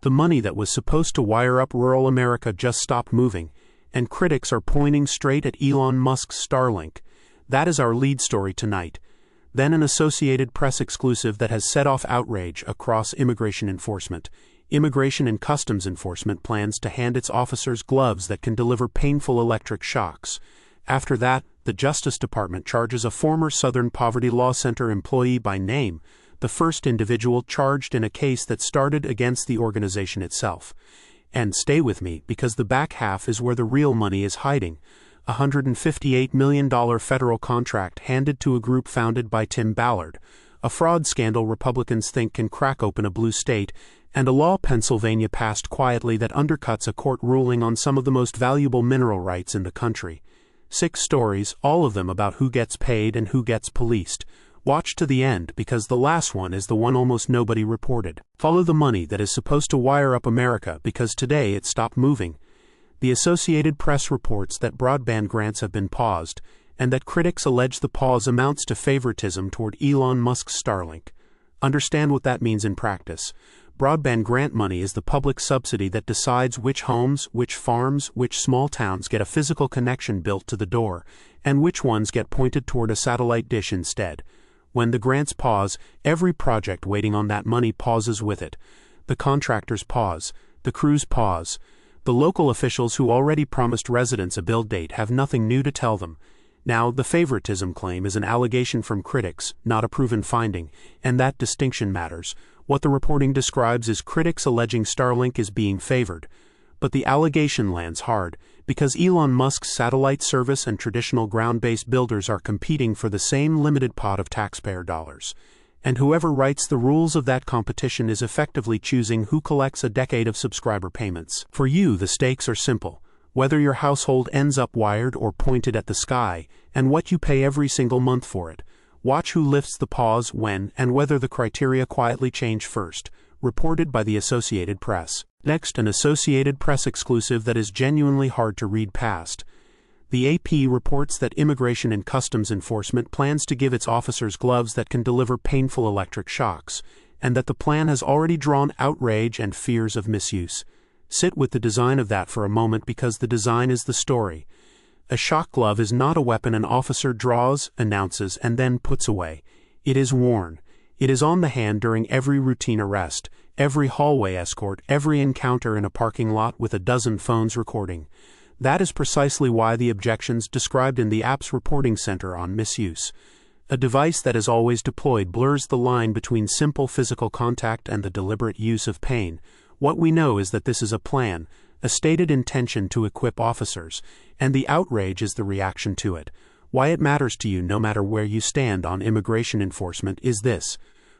The money that was supposed to wire up rural America just stopped moving, and critics are pointing straight at Elon Musk's Starlink. That is our lead story tonight. Then an Associated Press exclusive that has set off outrage across immigration enforcement. Immigration and Customs Enforcement plans to hand its officers gloves that can deliver painful electric shocks. After that, the Justice Department charges a former Southern Poverty Law Center employee by name, the first individual charged in a case that started against the organization itself. And stay with me, because the back half is where the real money is hiding. A $158 million federal contract handed to a group founded by Tim Ballard, a fraud scandal Republicans think can crack open a blue state, and a law Pennsylvania passed quietly that undercuts a court ruling on some of the most valuable mineral rights in the country. 6 stories, all of them about who gets paid and who gets policed. Watch to the end, because the last one is the one almost nobody reported. Follow the money that is supposed to wire up America, because today it stopped moving. The Associated Press reports that broadband grants have been paused, and that critics allege the pause amounts to favoritism toward Elon Musk's Starlink. Understand what that means in practice. Broadband grant money is the public subsidy that decides which homes, which farms, which small towns get a physical connection built to the door, and which ones get pointed toward a satellite dish instead. When the grants pause, every project waiting on that money pauses with it. The contractors pause. The crews pause. The local officials who already promised residents a build date have nothing new to tell them. Now, the favoritism claim is an allegation from critics, not a proven finding, and that distinction matters. What the reporting describes is critics alleging Starlink is being favored. But the allegation lands hard, because Elon Musk's satellite service and traditional ground-based builders are competing for the same limited pot of taxpayer dollars. And whoever writes the rules of that competition is effectively choosing who collects a decade of subscriber payments. For you, the stakes are simple. Whether your household ends up wired or pointed at the sky, and what you pay every single month for it. Watch who lifts the pause when, and whether the criteria quietly change first. Reported by the Associated Press. Next, an Associated Press exclusive that is genuinely hard to read past. The AP reports that Immigration and Customs Enforcement plans to give its officers gloves that can deliver painful electric shocks, and that the plan has already drawn outrage and fears of misuse. Sit with the design of that for a moment, because the design is the story. A shock glove is not a weapon an officer draws, announces, and then puts away. It is worn. It is on the hand during every routine arrest, every hallway escort, every encounter in a parking lot with a dozen phones recording. That is precisely why the objections described in the app's reporting center on misuse. A device that is always deployed blurs the line between simple physical contact and the deliberate use of pain. What we know is that this is a plan, a stated intention to equip officers, and the outrage is the reaction to it. Why it matters to you, no matter where you stand on immigration enforcement, is this.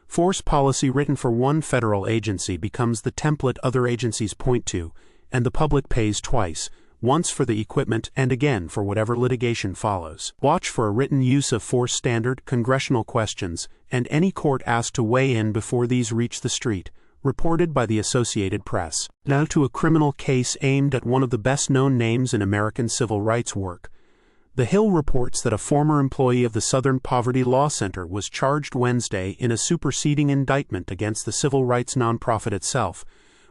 Force policy written for one federal agency becomes the template other agencies point to, and the public pays twice, once for the equipment and again for whatever litigation follows. Watch for a written use of force standard, congressional questions, and any court asked to weigh in before these reach the street. Reported by the Associated Press. Now to a criminal case aimed at one of the best-known names in American civil rights work. The Hill reports that a former employee of the Southern Poverty Law Center was charged Wednesday in a superseding indictment against the civil rights nonprofit itself,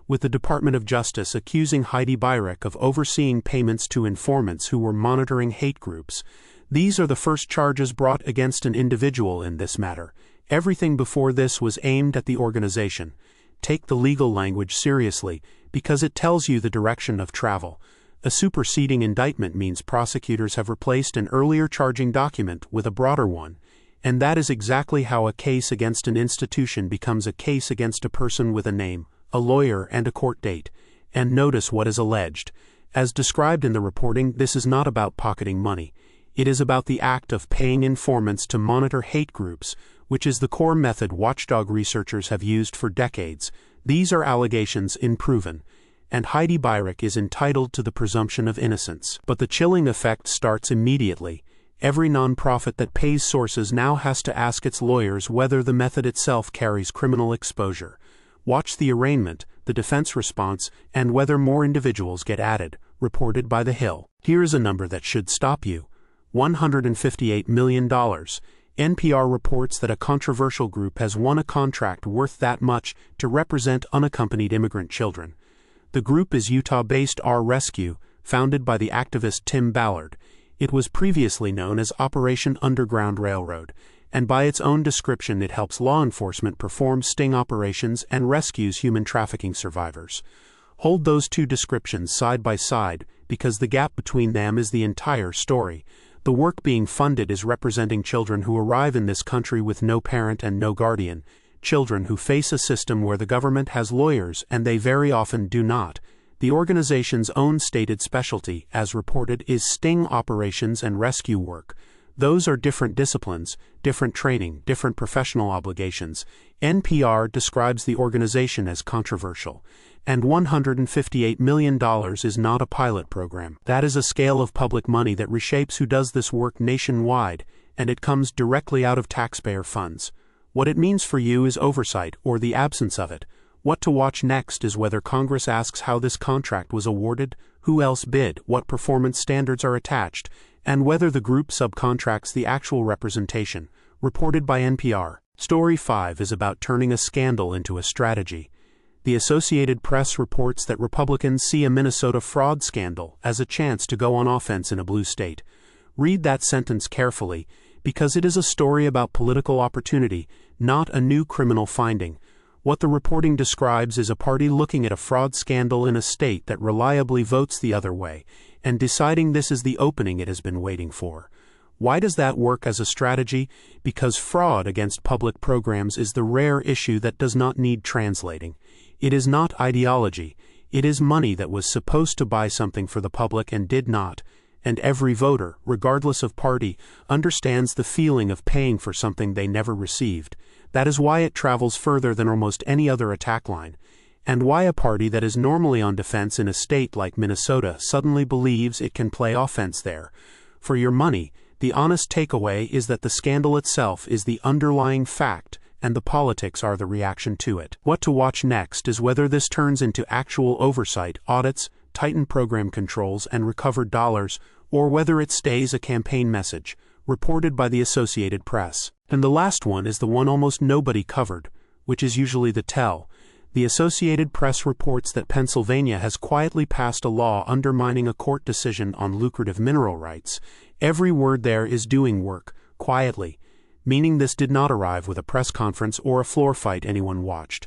with the Department of Justice accusing Heidi Beirich of overseeing payments to informants who were monitoring hate groups. These are the first charges brought against an individual in this matter. Everything before this was aimed at the organization. Take the legal language seriously, because it tells you the direction of travel. A superseding indictment means prosecutors have replaced an earlier charging document with a broader one, and that is exactly how a case against an institution becomes a case against a person with a name, a lawyer, and a court date. And notice what is alleged. As described in the reporting, this is not about pocketing money. It is about the act of paying informants to monitor hate groups, which is the core method watchdog researchers have used for decades. These are allegations unproven, and Heidi Beirich is entitled to the presumption of innocence. But the chilling effect starts immediately. Every nonprofit that pays sources now has to ask its lawyers whether the method itself carries criminal exposure. Watch the arraignment, the defense response, and whether more individuals get added. Reported by The Hill. Here is a number that should stop you. $158 million. NPR reports that a controversial group has won a contract worth that much to represent unaccompanied immigrant children. The group is Utah-based R-Rescue, founded by the activist Tim Ballard. It was previously known as Operation Underground Railroad, and by its own description it helps law enforcement perform sting operations and rescues human trafficking survivors. Hold those two descriptions side by side, because the gap between them is the entire story. The work being funded is representing children who arrive in this country with no parent and no guardian, children who face a system where the government has lawyers and they very often do not. The organization's own stated specialty, as reported, is sting operations and rescue work. Those are different disciplines, different training, different professional obligations. NPR describes the organization as controversial. And $158 million is not a pilot program. That is a scale of public money that reshapes who does this work nationwide, and it comes directly out of taxpayer funds. What it means for you is oversight, or the absence of it. What to watch next is whether Congress asks how this contract was awarded, who else bid, what performance standards are attached, and whether the group subcontracts the actual representation. Reported by NPR. Story 5 is about turning a scandal into a strategy. The Associated Press reports that Republicans see a Minnesota fraud scandal as a chance to go on offense in a blue state. Read that sentence carefully, because it is a story about political opportunity, not a new criminal finding. What the reporting describes is a party looking at a fraud scandal in a state that reliably votes the other way, and deciding this is the opening it has been waiting for. Why does that work as a strategy? Because fraud against public programs is the rare issue that does not need translating. It is not ideology. It is money that was supposed to buy something for the public and did not. And every voter, regardless of party, understands the feeling of paying for something they never received. That is why it travels further than almost any other attack line, and why a party that is normally on defense in a state like Minnesota suddenly believes it can play offense there. For your money, the honest takeaway is that the scandal itself is the underlying fact, and the politics are the reaction to it. What to watch next is whether this turns into actual oversight, audits, tightened program controls, and recovered dollars, or whether it stays a campaign message. Reported by the Associated Press. And the last one is the one almost nobody covered, which is usually the tell. The Associated Press reports that Pennsylvania has quietly passed a law undermining a court decision on lucrative mineral rights. Every word there is doing work, quietly, meaning this did not arrive with a press conference or a floor fight anyone watched.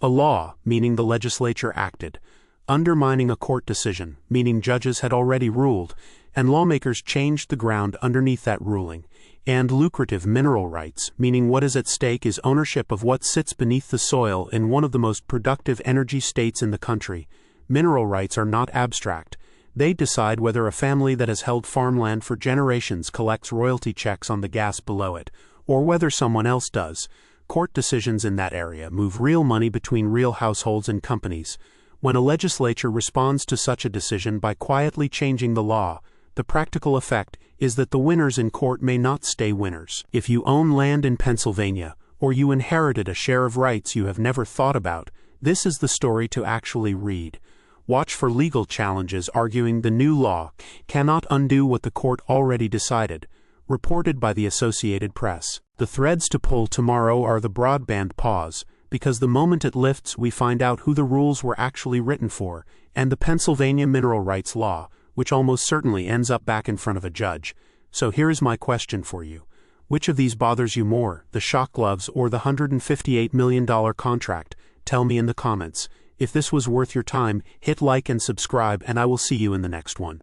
A law, meaning the legislature acted. Undermining a court decision, meaning judges had already ruled, and lawmakers changed the ground underneath that ruling. And lucrative mineral rights, meaning what is at stake is ownership of what sits beneath the soil in one of the most productive energy states in the country. Mineral rights are not abstract. They decide whether a family that has held farmland for generations collects royalty checks on the gas below it, or whether someone else does. Court decisions in that area move real money between real households and companies. When a legislature responds to such a decision by quietly changing the law, the practical effect is that the winners in court may not stay winners. If you own land in Pennsylvania, or you inherited a share of rights you have never thought about, this is the story to actually read. Watch for legal challenges arguing the new law cannot undo what the court already decided. Reported by the Associated Press. The threads to pull tomorrow are the broadband pause, because the moment it lifts we find out who the rules were actually written for, and the Pennsylvania mineral rights law, which almost certainly ends up back in front of a judge. So here is my question for you. Which of these bothers you more, the shock gloves or the $158 million contract? Tell me in the comments. If this was worth your time, hit like and subscribe, and I will see you in the next one.